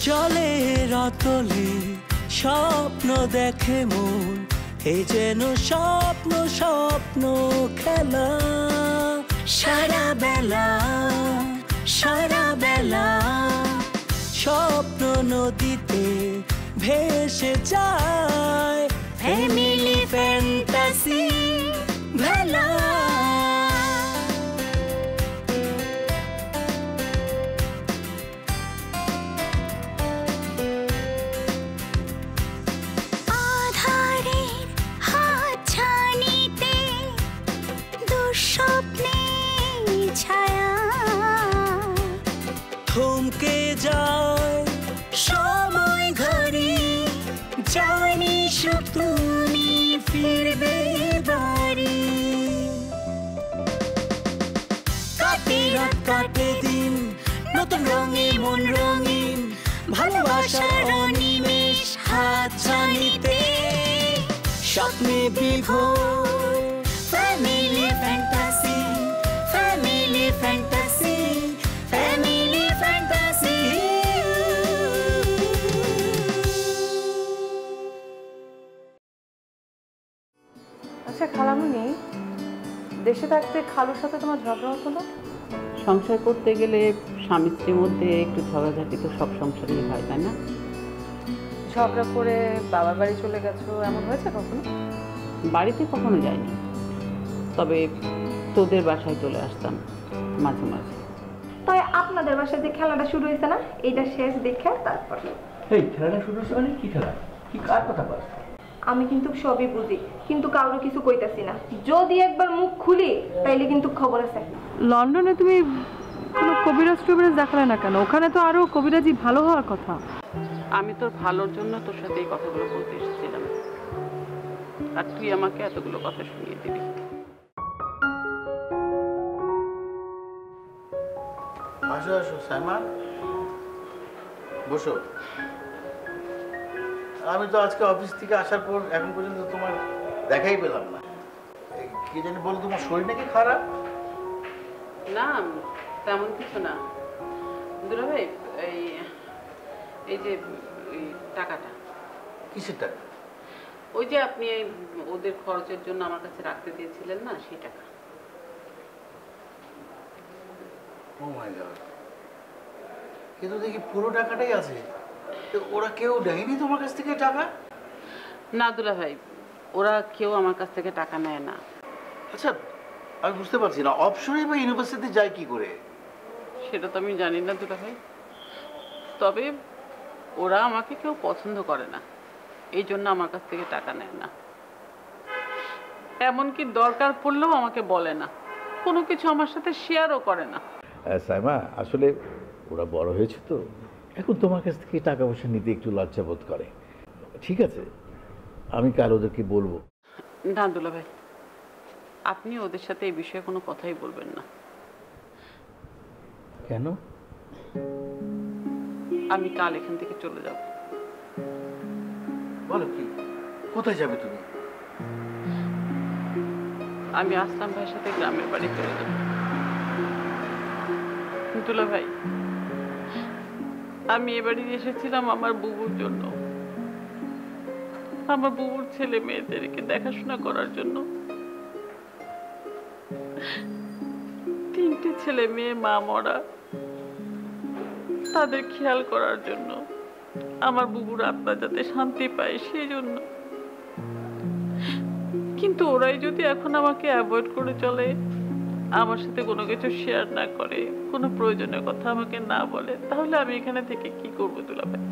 জলের অতলে স্বপ্ন দেখে মন, এ যেন স্বপ্ন স্বপ্ন খেলা। সারা বেলা স্বপ্ন নদীতে ভেসে যায়, ফ্যামিলি ফ্যান্টাসি ভেলা। থমকে যায় সময় ঘড়ি, জানি শুধু তুমি ফিরবে বাড়ি। কাটে রাত কাটে দিন, নতুন রঙে মন রঙিন, ভালোবাসার অনিমেষ হাত ছানিতে স্বপ্নে বিভোর। Family fantasy, family fantasy, family fantasy. আচ্ছা খালামণি, দেশে থাকতে খালুর সাথে তোমার ঝগড়া হতো না? সংসার করতে গেলে স্বামী স্ত্রীর মধ্যে একটু ঝগড়াঝাটি তো সব সংসারেই হয়, তাই না? ঝগড়া করে বাবার বাড়ি চলে গেছো, এমন হয়েছে কখনো? বাড়িতে কখনো যাইনি, তবে তোদের বাসায় চলে আসতাম মাঝে মাঝে। তাই আপনাদের বাসায় যে খেলাটা শুরু হয়েছে না, এইটা শেষ দেখে তারপর। এই খেলাটা শুরু হয়েছে মানে কি খেলা? কি কার কথা বল? আমি কিন্তু সবই বুঝি, কিন্তু কারো কিছু কইতাছি না। যদি একবার মুখ খুলি তাইলে কিন্তু খবর আছে। লন্ডনে তুমি কোনো কবিরাজ টবিরাজ দেখালে না কেন? ওখানে তো আরো কবিরাজি ভালো হওয়ার কথা। আমি তোর ভালোর জন্য তোর সাথে এই কথাগুলো বলতে এসেছিলাম, আর তুই আমাকে এতগুলো কথা শুনিয়ে দিবি। আসো আসো সাইমা, বসো। আমি তো আজকে অফিস থেকে আসার পর এখন পর্যন্ত তোমার দেখাই পেলাম না। কি জানি বলো, তোমার শরীর নাকি খারাপ? না তেমন কিছু না দুলা ভাই, এই যে টাকাটা। কিসের টাকা? ওই যে আপনি ওদের খরচের জন্য আমার কাছে রাখতে দিয়েছিলেন না, সেই টাকা। ও মাই গড, কিন্তু দেখি পুরো টাকাটাই আছে। ওরা কেউ দেয়নি তোমার কাছ থেকে টাকা? না দুলা ভাই, ওরা কেউ আমার কাছ থেকে টাকা নেয় না। আচ্ছা আমি বুঝতে পারছি না, অফশোরে বা ইউনিভার্সিটি যায় কি করে? সেটা তো আমি জানি না দুলা ভাই, তবে ওরা আমাকে কেউ পছন্দ করে না, এই জন্য আমার কাছ থেকে টাকা নেয় না। এমনকি দরকার পড়লেও আমাকে বলে না, কোনো কিছু আমার সাথে শেয়ারও করে না। সাইমা, আসলে ওরা বড় হয়েছে তো, এখন তোমার কাছ থেকে টাকা পয়সা নিতে একটু লজ্জা বোধ করে। ঠিক আছে, আমি কাল ওদেরকে বলবো। না দুলা ভাই, আপনি ওদের সাথে এই বিষয়ে কোনো কথাই বলবেন না। কেন? আমি কাল এখান থেকে চলে যাব। বলো কি, কোথায় যাবে তুমি? আমি আসলাম ভাইয়ের সাথে গ্রামের বাড়ি চলে যাব। দুলা ভাই, আমি এ বাড়ি এসেছিলাম আমার বুবুর জন্য, আমার বুবুর ছেলে মেয়েদেরকে দেখাশোনা করার জন্য। 3টে ছেলে মেয়ে মা মরা, তাদের খেয়াল করার জন্য, আমার বুবুর আত্মা যাতে শান্তি পায় সেই জন্য। কিন্তু ওরাই যদি এখন আমাকে অ্যাভয়েড করে চলে, আমার সাথে কোনো কিছু শেয়ার না করে, কোনো প্রয়োজনীয় কথা আমাকে না বলে, তাহলে আমি এখানে থেকে কি করবো দুলা ভাই?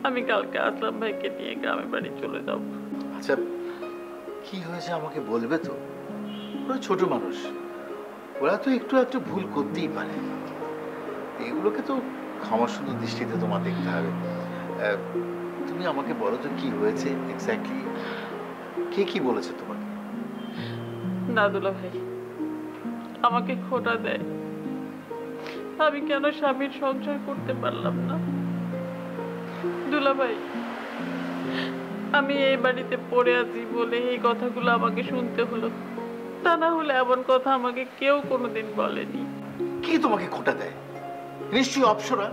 আমি কালকে আসলাম ভাইকে নিয়ে গ্রামের বাড়ি চলে যাব। আচ্ছা কি হয়েছে আমাকে বলবে তো? ওরা ছোট মানুষ, ওরা তো একটু একটু ভুল করতেই পারে। এগুলোকে তো ক্ষমাসুন্দর দৃষ্টিতে তোমার দেখতে হবে। তুমি আমাকে বলো তো কি হয়েছে এক্স্যাক্টলি, কে কি বলেছে তোমাকে? না দুলা ভাই, আমাকে খোটা দেয়, আমি কেন স্বামীর সংসার করতে পারলাম না। দুলা ভাই, আমি এই বাড়িতে পড়ে আছি বলে এই কথাগুলো আমাকে শুনতে হলো, তা না হলে এমন কথা আমাকে কেউ কোনোদিন বলেনি। কি তোমাকে খোটা দেয়? নিশ্চয়ই অপ্সরা।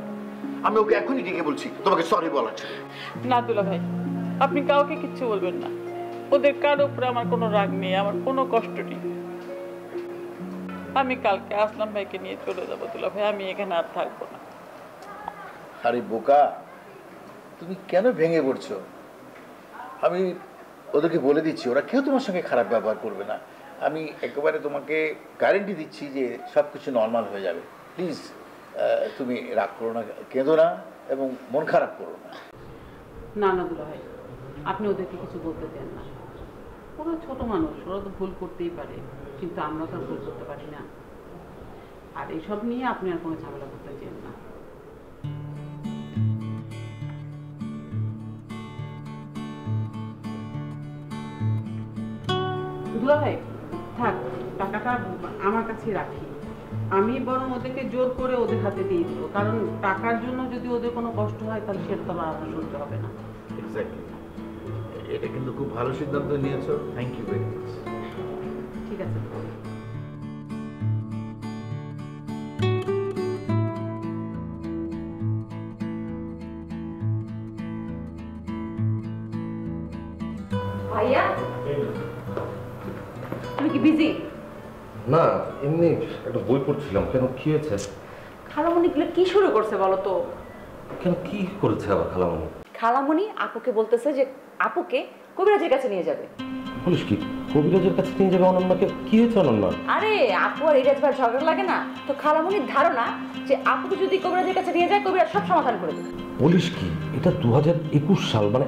আমি ওকে এখনই ডেকে বলছি তোমাকে সরি বলার জন্য। না দুলা ভাই, আপনি কাউকে কিচ্ছু বলবেন না। ওদের কারো উপরে আমার কোনো রাগ নেই, আমার কোনো কষ্ট নেই। আমি কালকে আসলাম ভাইকে নিয়ে চলে যাবো দুলা ভাই, আমি এখানে আর থাকবো না। আরে বোকা, তুমি কেন ভেঙে পড়ছো? আমি ওদেরকে বলে দিচ্ছি, ওরা কেউ তোমার সঙ্গে খারাপ ব্যবহার করবে না। আমি একেবারে তোমাকে গ্যারেন্টি দিচ্ছি যে সব কিছু নর্মাল হয়ে যাবে। প্লিজ তুমি রাগ করো না, কেঁদো না এবং মন খারাপ করো না। না না দুলা ভাই, আপনি ওদেরকে কিছু বলতে দেন না। ওরা ছোট মানুষ, ওরা তো ভুল করতেই পারে, কিন্তু আমরা তো ভুল করতে পারি না। আর এইসব নিয়ে আপনি আর কোনো ঝামেলা করতে চান না। দুলা ভাই থাক, টাকাটা আমার কাছেই রাখি। আমি বরং ওদেরকে জোর করে ওদের হাতে দিয়ে দেবো, কারণ টাকার জন্য যদি ওদের কোনো কষ্ট হয় তাহলে সেটা তো আমার সহ্য হবে না। এক্স্যাক্টলি, এটা কিন্তু খুব ভালো সিদ্ধান্ত নিয়েছো। Thank you very much. ঠিক আছে। ভাইয়া তুমি কি বিজি? না, এমনি একটা বই পড়ছিলাম। কেন, কি হয়েছে? খালামণি গুলো কি শুরু করছে বলো তো? কেন, কি করেছে আবার খালামণি? খালামণি আপুকে বলতেছে যে আপুকে কবিরাজের কাছে নিয়ে যাবে। বলিস কি, কবিরাজের কাছে নিয়ে যাবে অনন্যাকে? কি হয়েছে অনন্যা? আরে আপু আর ইরাজ ভাই ঝগড়া লাগে না তো, খালামণির ধারণা যে আপুকে যদি কবিরাজের কাছে নিয়ে যায় কবিরাজ সব সমাধান করে দেবে। বলিস কি, এটা 2021 সাল, মানে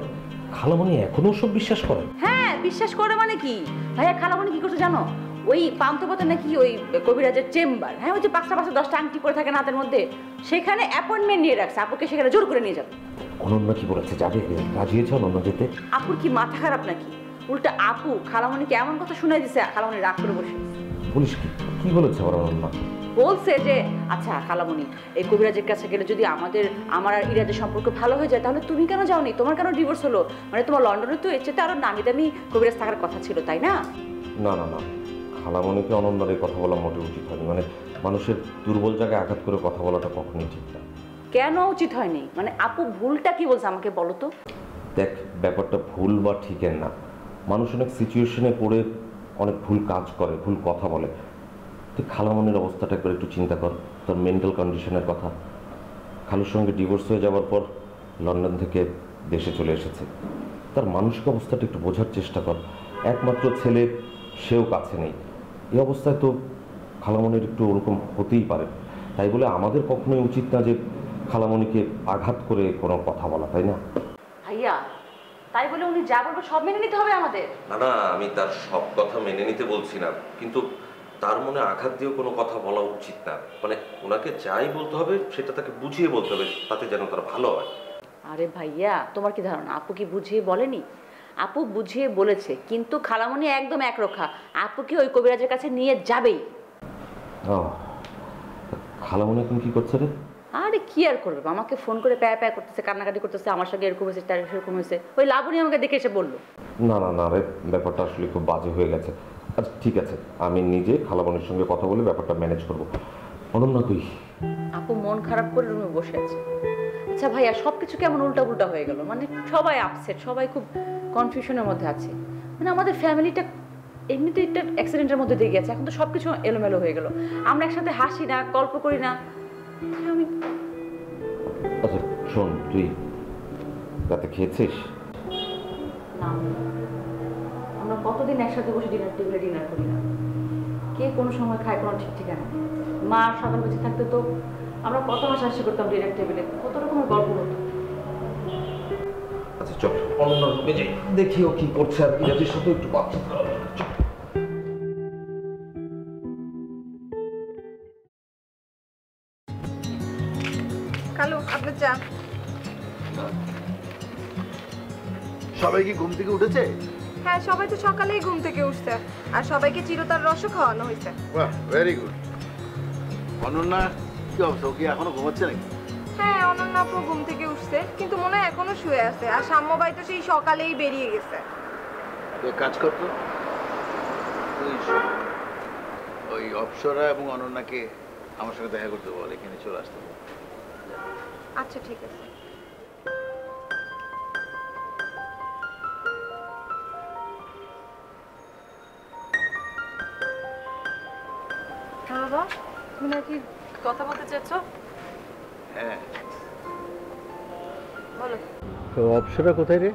খালামণি এখনো সব বিশ্বাস করে? হ্যাঁ বিশ্বাস করে মানে কি ভাইয়া, খালামণি কি করছে জানো? ওই পান্থপথে নাকি ওই কবিরাজের চেম্বার, হ্যাঁ ওই যে 5টা 10টা আংটি পরে থাকে হাতের মধ্যে, সেখানে অ্যাপয়েন্টমেন্ট নিয়ে রাখছে আপুকে সেখানে জোর করে নিয়ে যাবে। অনন্যা কি বলেছে, যাবে? রাজি হয়েছে অনন্যা যেতে? আপুর কি মাথা খারাপ নাকি? উল্টা আপু খালামণিকে এমন কথা শুনে দিছে, খালামণি রাগ করে বসে। বলিস কি, কি বলেছে আবার অনন্যা? বলছে যে আচ্ছা খালামণি, এই কবিরাজের কাছে গেলে যদি আমার আর ইরাজের সম্পর্ক ভালো হয়ে যায় তাহলে তুমি কেন যাওনি? তোমার কেন ডিভোর্স হলো? মানে তোমার লন্ডনে তো এর চেয়ে আরো নামি দামি কবিরাজ থাকার কথা ছিল, তাই না? না না না, খালামণিকে অনন্যার এই কথা বলা মোটেও উচিত হয়নি। মানে মানুষের দুর্বল জায়গায় আঘাত করে কথা বলাটা কখনোই ঠিক না। কেন উচিত হয়নি? মানে আপু ভুলটা কি বলছে আমাকে বলো তো। দেখ, ব্যাপারটা ভুল বা ঠিকের না, মানুষ অনেক সিচুয়েশনে পড়ে অনেক ভুল কাজ করে, ভুল কথা বলে। তুই খালামণির অবস্থাটা একবার একটু চিন্তা কর, তার মেন্টাল কন্ডিশনের কথা। খালুর সঙ্গে ডিভোর্স হয়ে যাওয়ার পর লন্ডন থেকে দেশে চলে এসেছে, তার মানসিক অবস্থাটা একটু বোঝার চেষ্টা কর। একমাত্র ছেলে, সেও কাছে নেই। এই অবস্থায় তো খালামণির একটু ওরকম হতেই পারে। তাই বলে আমাদের কখনোই উচিত না যে খালামণিকে আঘাত করে কোনো কথা বলা, তাই না? ভাইয়া তাই বলে উনি যা বলবে সব মেনে নিতে হবে আমাদের? না না, আমি তার সব কথা মেনে নিতে বলছি না, কিন্তু তার মনে আঘাত দিয়েও কোনো কথা বলা উচিত না। মানে ওনাকে যাই বলতে হবে সেটা তাকে বুঝিয়ে বলতে হবে, তাতে যেন তার ভালো হয়। আরে ভাইয়া তোমার কি ধারণা আপু কি বুঝিয়ে বলেনি? আপু বুঝিয়ে বলেছে, কিন্তু খালামণি একদম একরক্ষা, আপুকে ওই কবিরাজের কাছে নিয়ে যাবেই। খালামণি এখন কি করছে রে? আরে কি আর করবে, আমাকে ফোন করে প্যাঁ প্যাঁ করতেছে, কান্নাকাটি করতেছে, আমার সঙ্গে এরকম হয়েছে তার সেরকম হয়েছে। ওই লাবণী আমাকে দেখে এসে বললো। না না না রে, ব্যাপারটা আসলে খুব বাজে হয়ে গেছে। আচ্ছা ঠিক আছে, আমি নিজে খালামণির সঙ্গে কথা বলে ব্যাপারটা ম্যানেজ করবো। অনন্যা কই? আপু মন খারাপ করে রুমে বসে আছে। আচ্ছা ভাইয়া সব কিছু কেমন উল্টা পুল্টা হয়ে গেল, মানে সবাই আপসেট, সবাই খুব কনফিউশনের মধ্যে আছে। মানে আমাদের ফ্যামিলিটা এমনিতে একটা অ্যাক্সিডেন্টের মধ্যে দিয়ে গেছে, এখন তো সব কিছু এলোমেলো হয়ে গেল। আমরা একসাথে হাসি না, গল্প করি না। আমি আচ্ছা শোন, তুই রাতে খেয়েছিস? না, আমরা কতদিন একসাথে বসে ডিনার টেবিলে ডিনার করি না, কে কোন সময় খায় কোনো ঠিক ঠিকানা নেই। মা সকাল বেঁচে থাকতে তো আমরা কত হাসাহাসি করতাম ডিনার টেবিলে, কত রকমের গল্প হতো। আচ্ছা চল অনন্যার রুমে যাই, দেখি ও কি করছে, আর ইরাজের সাথে একটু বাচ্চা। কালু আপনার চা। সবাই কি ঘুম থেকে উঠেছে? হ্যাঁ সবাই তো সকালেই ঘুম থেকে উঠছে, আর সবাইকে চিরতার রসও খাওয়ানো হয়েছে। বাহ, ভেরি গুড। অনন্যা কি অবস্থা, ও কি এখনো ঘুমাচ্ছে নাকি? হ্যাঁ অনন্যা আপু ঘুম থেকে উঠছে, কিন্তু মনে হয় এখনো শুয়ে আছে। আর সাম্যবাই তো সেই সকালেই বেরিয়ে গেছে। তুই এক কাজ করতো, তুই ওই অপ্সরা এবং অনন্যাকে আমার সঙ্গে দেখা করতে বল, এখানে চলে আসতে বল। আচ্ছা ঠিক আছে। বাবা তুমি নাকি কথা বলতে চাইছো? হ্যাঁ, বলো। তো অপসরা কোথায় রে?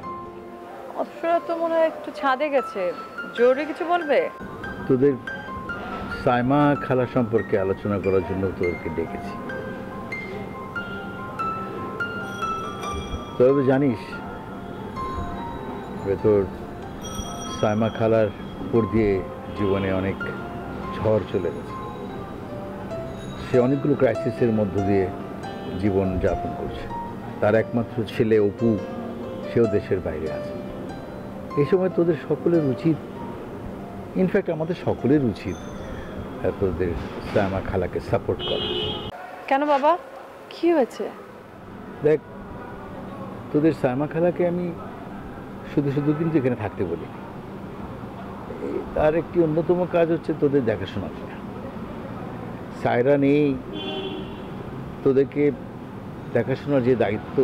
অপসরা তো মনে হয় একটু ছাদে গেছে। জরুরি কিছু বলবে? তোদের সাইমা খালা সম্পর্কে আলোচনা করার জন্য তোদেরকে ডেকেছি। তোরা তো জানিস তোর সাইমা খালার উপর দিয়ে জীবনে অনেক ঝড় চলে গেছে। সে অনেকগুলো ক্রাইসিসের মধ্য দিয়ে জীবন যাপন করছে। তার একমাত্র ছেলে অপু, সেও দেশের বাইরে আছে। এই সময় তোদের সকলের উচিত, ইনফ্যাক্ট আমাদের সকলের উচিত তোদের সাইমা খালাকে সাপোর্ট করা। কেন বাবা, কি হয়েছে? দেখ, তোদের সাইমা খালাকে আমি শুধু শুধু কিন্তু এখানে থাকতে বলি। তার একটি অন্যতম কাজ হচ্ছে তোদের দেখাশোনা করা। সায়রা নেই, তোদেরকে দেখাশোনার যে দায়িত্ব,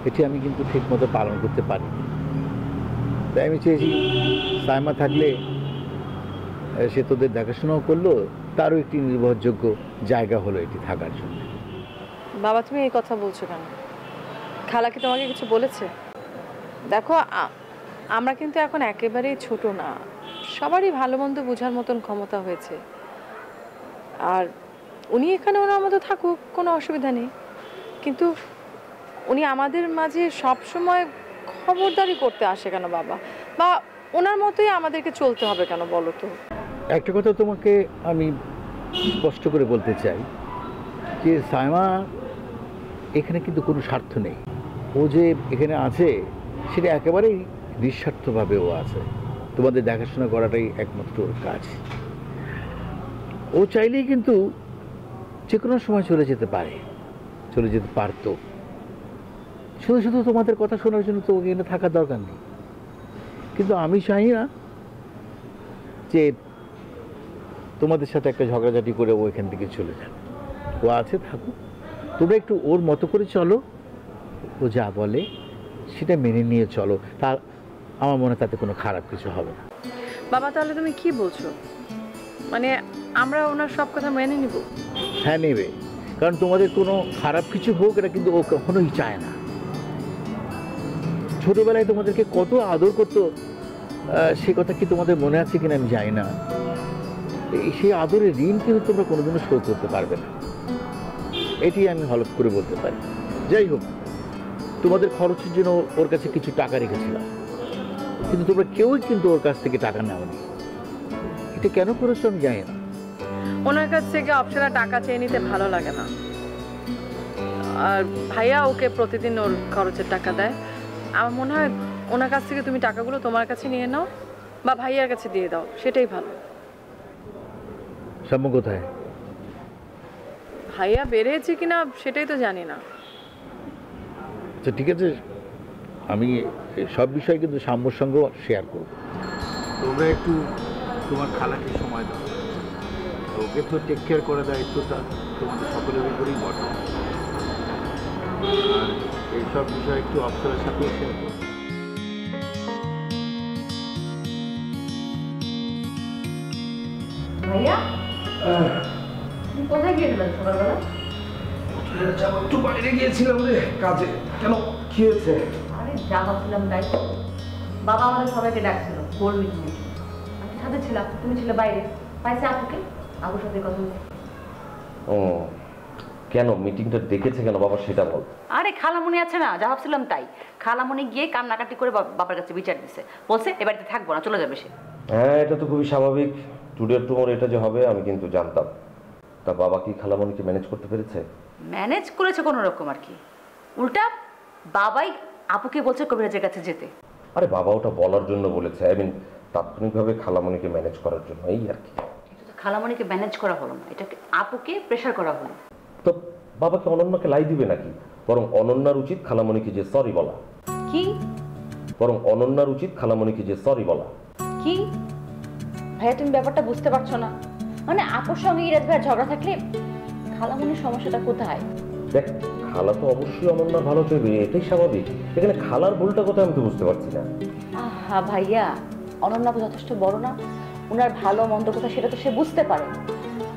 এটি আমি কিন্তু ঠিকমতো পালন করতে পারি। তাই আমি চেয়েছি সাইমা থাকলে সে তোদের দেখাশোনাও করলো, তারও একটি নির্ভরযোগ্য জায়গা হলো এটি থাকার জন্য। বাবা তুমি এই কথা বলছো কেন? খালা কি তোমাকে কিছু বলেছে? দেখো আমরা কিন্তু এখন একেবারেই ছোট না, সবারই ভালো মন্দ বোঝার মতন ক্ষমতা হয়েছে। আর উনি এখানে ওনার মতো থাকুক, কোনো অসুবিধা নেই, কিন্তু উনি আমাদের মাঝে সব সময় খবরদারি করতে আসে কেন বাবা? বা ওনার মতোই আমাদেরকে চলতে হবে কেন বলো তো? একটা কথা তোমাকে আমি স্পষ্ট করে বলতে চাই যে সাইমা এখানে কিন্তু কোনো স্বার্থ নেই। ও যে এখানে আছে সেটা একেবারেই নিঃস্বার্থভাবে ও আছে। তোমাদের দেখাশোনা করাটাই একমাত্র ওর কাজ। ও চাইলেই কিন্তু যে কোনো সময় চলে যেতে পারে, চলে যেতে পারতো। শুধু শুধু তোমাদের কথা শোনার জন্য তো ওকে এখানে থাকার দরকার নেই। কিন্তু আমি চাই না যে তোমাদের সাথে একটা ঝগড়াঝাটি করে ও এখান থেকে চলে যাবে। ও আছে, থাকুক। তোমরা একটু ওর মতো করে চলো, ও যা বলে সেটা মেনে নিয়ে চলো। তার আমার মনে হয় তাতে কোনো খারাপ কিছু হবে না। বাবা তাহলে তুমি কি বলছো? মানে আমরা ওনার সব কথা মেনে নিব? হ্যাঁ, নেবে। কারণ তোমাদের কোনো খারাপ কিছু হোক এটা কিন্তু ও কখনোই চায় না। ছোটবেলায় তোমাদেরকে কত আদর করতো, সে কথা কি তোমাদের মনে আছে কিনা আমি জানি না। সেই আদরের ঋণ কিন্তু তোমরা কোনোদিনও শোধ করতে পারবে না, এটি আমি হলফ করে বলতে পারি। যাই হোক, তোমাদের খরচের জন্য ওর কাছে কিছু টাকা রেখেছিলাম, কিন্তু তোমরা কেউই কিন্তু ওর কাছ থেকে টাকা নেওনি। এটা কেন করেছো আমি জানি না। ওনার কাছ থেকে অপসরা টাকা চেয়ে নিতে ভালো লাগে না। আর ভাইয়া ওকে প্রতিদিন ওর খরচের টাকা দেয়। আমার মনে হয় ওনার কাছ থেকে তুমি টাকাগুলো তোমার কাছে নিয়ে নাও বা ভাইয়ার কাছে দিয়ে দাও, সেটাই ভালো। সাম্য কোথায়? ভাইয়া বেড়েছে কিনা সেটাই তো জানি না। আচ্ছা ঠিক আছে, আমি সব বিষয় কিন্তু সাম্যর সঙ্গেও শেয়ার করব। তোমরা একটু তোমার খালাকে সময় দাও, ওকে তো টেক কেয়ার করার দায়িত্বটা তোমাদের সকলের উপরেই বটে। আর এইসব বিষয় একটু অপসরের সাথেও শেয়ার করো। ভাইয়া তুমি কোথায় গিয়েছিলেন সকালবেলা? একটু বাইরে গিয়েছিলাম রে কাজে। কেন, কি হয়েছে? আরে যা ভাবছিলাম তাই। বাবা আমাদের সবাইকে ডাকছিল গোল মিটিং। আমি সাথে ছিলাম, তুমি ছিলে বাইরে। পাইছে আপুকে, আপুর সাথে কথা বলছি। ও কেন মিটিংটা ডেকেছে কেন বাবা সেটা বল। আরে খালামণি আছে না, যা ভাবছিলাম তাই। খালামণি গিয়ে কান্নাকাটি করে বাবার কাছে বিচার দিছে, বলছে এ বাড়িতে থাকবো না, চলে যাবে সে। হ্যাঁ, এটা তো খুবই স্বাভাবিক। টুডে টুমোর এটা যে হবে আমি কিন্তু জানতাম। তা বাবা কি খালামণিকে ম্যানেজ করতে পেরেছে? ম্যানেজ করেছে কোনো রকম আর কি। উল্টা বাবাই আপুকে বলছে কবিরাজের কাছে যেতে। আরে বাবা ওটা বলার জন্য বলেছে, আই মিন তাৎক্ষণিকভাবে খালামণিকে ম্যানেজ করার জন্য, এই আর কি। খালামণিকে ম্যানেজ করা হলো না, এটাকে আপুকে প্রেশার করা হলো। তো বাবাকে অনন্যাকে লাই দিবে নাকি? বরং অনন্যার উচিত খালামণিকে যে সরি বলা। কি? বরং অনন্যার উচিত খালামণিকে যে সরি বলা। কি ভাইয়া তুমি ব্যাপারটা বুঝতে পারছো না? মানে আপুর সঙ্গে ইরাজ ভাইয়ের ঝগড়া থাকলে খালামণির সমস্যাটা কোথায়? দেখ, খালা তো অবশ্যই অনন্যার ভালো চাইবে, এটাই স্বাভাবিক। এখানে খালার ভুলটা কোথায় আমি তো বুঝতে পারছি না। হ্যাঁ ভাইয়া, অনন্যা যথেষ্ট বড় না, ওনার ভালো মন্দ কথা সেটা তো সে বুঝতে পারে।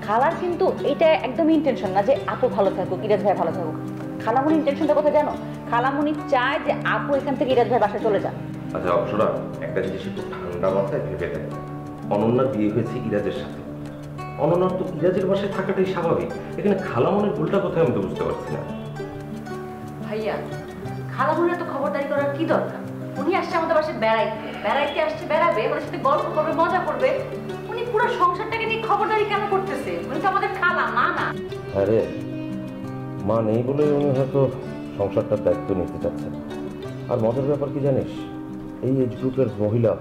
খালার কিন্তু এটা একদমই ইন্টেনশন না যে আপু ভালো থাকুক, ইরাজ ভাই ভালো থাকুক। খালামুনি ইন্টেনশনটা কোথায় জানো? খালামুনি চায় যে আপু এখান থেকে ইরাজ ভাই বাসায় চলে যান। আচ্ছা অপসরা, একটা জিনিস একটু ঠান্ডা মাথায় ভেবে দেয়, অনন্যার বিয়ে হয়েছে ইরাজের সাথে, অনন্যার তো ইরাজের বাসায় থাকাটাই স্বাভাবিক। এখানে খালামনির ভুলটা কোথায় আমি তো বুঝতে পারছি না। ভাইয়া, খালামুনির তো খবরদারি করার কি দরকার? উনি আসছে আমাদের বাসায় বেড়াইতে আসছে, বেড়াবে, ওদের সাথে গল্প করবে, মজা করবে। উনি পুরো সংসারটাকে নিয়ে খবরদারি কেন করতেছে? উনি তো আমাদের খালা, মা না। আরে মা নেই বলে উনি হয়তো সংসারটার দায়িত্ব নিতে চাচ্ছেন। আর মজার ব্যাপার কি জানিস, এই এজ গ্রুপের মহিলা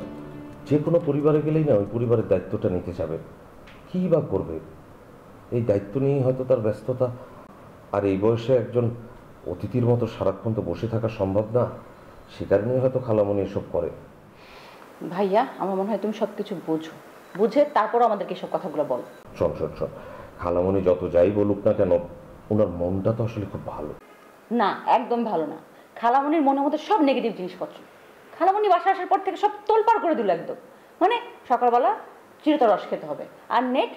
যে কোনো পরিবারে গেলেই না ওই পরিবারের দায়িত্বটা নিতে যাবে। কী বা করবে, এই দায়িত্ব নিয়েই হয়তো তার ব্যস্ততা। আর এই বয়সে একজন অতিথির মতো সারাক্ষণ তো বসে থাকা সম্ভব না, সে কারণেই হয়তো খালামণি এসব করে। ভাইয়া, আমার মনে হয় তুমি সব কিছু বুঝে তারপর আমাদেরকে সব কথাগুলো বলো। শোন, খালামণি যত যাই বলুক না কেন, ওনার মনটা তো আসলে খুব ভালো না। একদম ভালো না। খালামণির মনের মধ্যে সব নেগেটিভ জিনিসপত্র। খালামণি বাসা আসার পর থেকে সব তোলপাড় করে দিল একদম। মানে সকালবেলা চিরতা রস খেতে হবে, আর নেট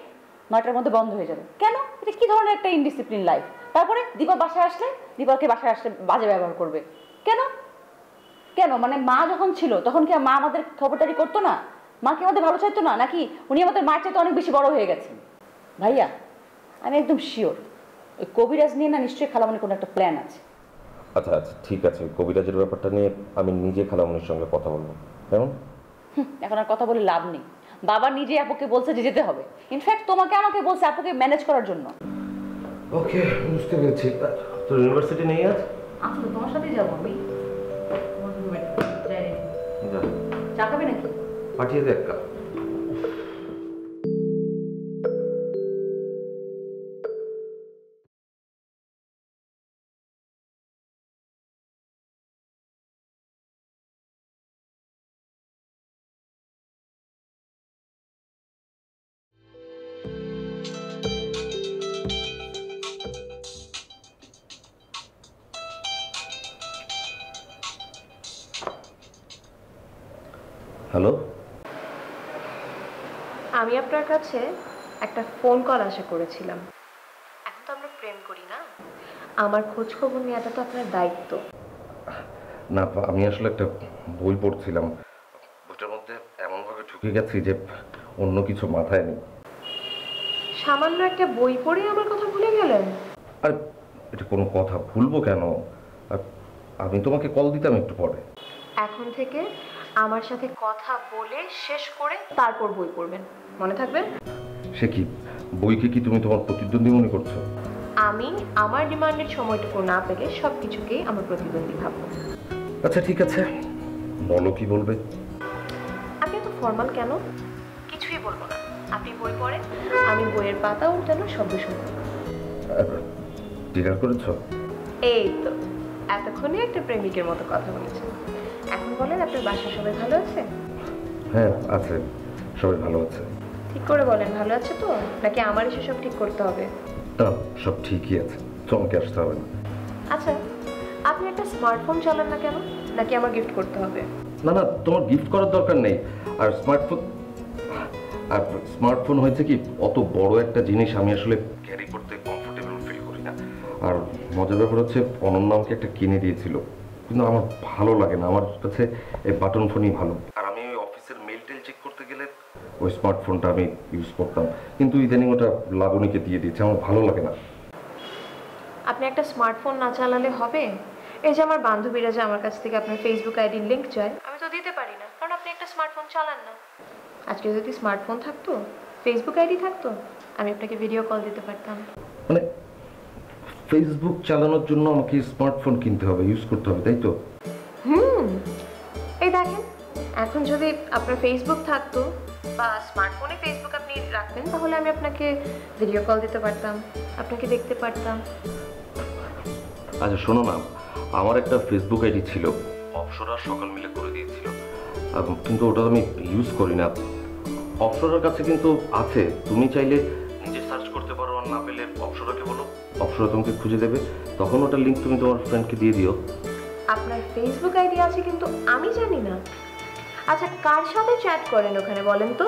9টার মধ্যে বন্ধ হয়ে যাবে। কেন? এটা কি ধরনের একটা ইনডিসিপ্লিন লাইফ? তারপরে দীপা বাসায় আসলে দীপাকে বাসায় আসলে বাজে ব্যবহার করবে। কেন? মানে মা যখন ছিল তখন কি মা আমাদের খবরদারি করতো না? মা কি আমাদের ভালো চাইতো না? নাকি উনি আমাদের মার চাইতে অনেক বেশি বড় হয়ে গেছেন? ভাইয়া, আমি একদম শিওর ওই কবিরাজ নিয়ে না নিশ্চয়ই খালামণির কোনো একটা প্ল্যান আছে। আচ্ছা ঠিক আছে, কবিরাজের ব্যাপারটা নিয়ে আমি নিজে খালামণির সঙ্গে কথা বলবো। কেমন? এখন আর কথা বলে লাভ নেই। বাবা নিজে আপুকে বলছে যে যেতে হবে। ইনফ্যাক্ট আমাকে বলছে আপুকে ম্যানেজ করার জন্য। ওকে, বুঝতে পেরেছি। তোর ইউনিভার্সিটি নেই আজ? আসলে তোমার সাথেই যাবো আমি। চা খাবে নাকি? পাঠিয়ে দে এক কাপ। হ্যালো, আমি আপনার কাছে একটা ফোন কল আশা করেছিলাম। এখন তো আমরা প্রেম করি না, আমার খোঁজ খবর নেওয়াটা তো আপনার দায়িত্ব। না আমি আসলে একটা বই পড়ছিলাম, বইটার মধ্যে এমনভাবে ঢুকে গেছি যে অন্য কিছু মাথায় নেই। সামান্য একটা বই পড়ে আমার কথা ভুলে গেলেন? আর এটা কোনো কথা ভুলবো কেন? আমি তোমাকে কল দিতাম একটু পরে। এখন থেকে আমার সাথে কথা বলে শেষ করে তারপর বই পড়বেন, মনে থাকবে? সে কি, বইকে কি তুমি তোমার প্রতিদ্বন্দ্বী মনে করছো? আমি আমার ডিমান্ডের সময়টুকু না পেলে সব কিছুকেই আমার প্রতিদ্বন্দ্বী ভাববো। আচ্ছা ঠিক আছে, বলো কি বলবে। আপনি এত ফর্মাল কেন? কিছুই বলবো না, আপনি বই পড়েন, আমি বইয়ের পাতা উল্টানোর শব্দ শুনবো। ডিনার করেছো? এই তো এতক্ষণে একটা প্রেমিকের মতো কথা বলেছেন। এখন বলেন, আপনার বাসার সবাই ভালো আছে? হ্যাঁ আছে, সবাই ভালো আছে। ঠিক করে বলেন, ভালো আছে তো? নাকি আমার এসে সব ঠিক করতে হবে? না, সব ঠিকই আছে, তোমাকে আসতে হবে না। আচ্ছা, আপনি একটা স্মার্টফোন চালান না কেন? নাকি আমার গিফট করতে হবে? না তোমার গিফট করার দরকার নেই। আর স্মার্টফোন হয়েছে কি, অত বড় একটা জিনিস আমি আসলে ক্যারি করতে কমফোর্টেবল ফিল করি না। আর মজার ব্যাপার হচ্ছে, অনন্যা আমাকে একটা কিনে দিয়েছিল, কিন্তু আমার ভালো লাগে না। আমার কাছে এই বাটন ফোনই ভালো। আর আমি ওই অফিসের মেল টেল চেক করতে গেলে ওই স্মার্টফোনটা আমি ইউজ করতাম, কিন্তু ইদানিং ওটা লাবণীকে দিয়ে দিয়েছে, আমার ভালো লাগে না। আপনি একটা স্মার্টফোন না চালালে হবে? এই যে আমার বান্ধবীরা যে আমার কাছ থেকে আপনার ফেসবুক আইডির লিঙ্ক চায়, আমি তো দিতে পারি না, কারণ আপনি একটা স্মার্টফোন চালান না। আজকে যদি স্মার্টফোন থাকতো, ফেসবুক আইডি থাকতো, আমি আপনাকে ভিডিও কল দিতে পারতাম। মানে ফেসবুক চালানোর জন্য আমাকে স্মার্টফোন কিনতে হবে, ইউজ করতে হবে, তাই তো? এই দেখেন, এখন যদি আপনার ফেসবুক থাকতো বা স্মার্টফোনে ফেসবুক আপনি রাখতেন, তাহলে আমি আপনাকে ভিডিও কল দিতে পারতাম, আপনাকে দেখতে পারতাম। আচ্ছা শোনো না, আমার একটা ফেসবুক আইডি ছিল, অপসরা সকাল মিলে করে দিয়েছিল, কিন্তু ওটা আমি ইউজ করি না। অপসরার কাছে কিন্তু আছে, তুমি চাইলে নিজে সার্চ করতে করতে পারো আর না পেলে অপসরাকে বলো, অপসরা তোমাকে খুঁজে দেবে, তখন ওটার লিঙ্ক তুমি তোমার ফ্রেন্ডকে দিয়ে দিও। আপনার ফেসবুক আইডি আছে কিন্তু আমি জানি না। আচ্ছা কার সাথে চ্যাট করেন ওখানে বলেন তো?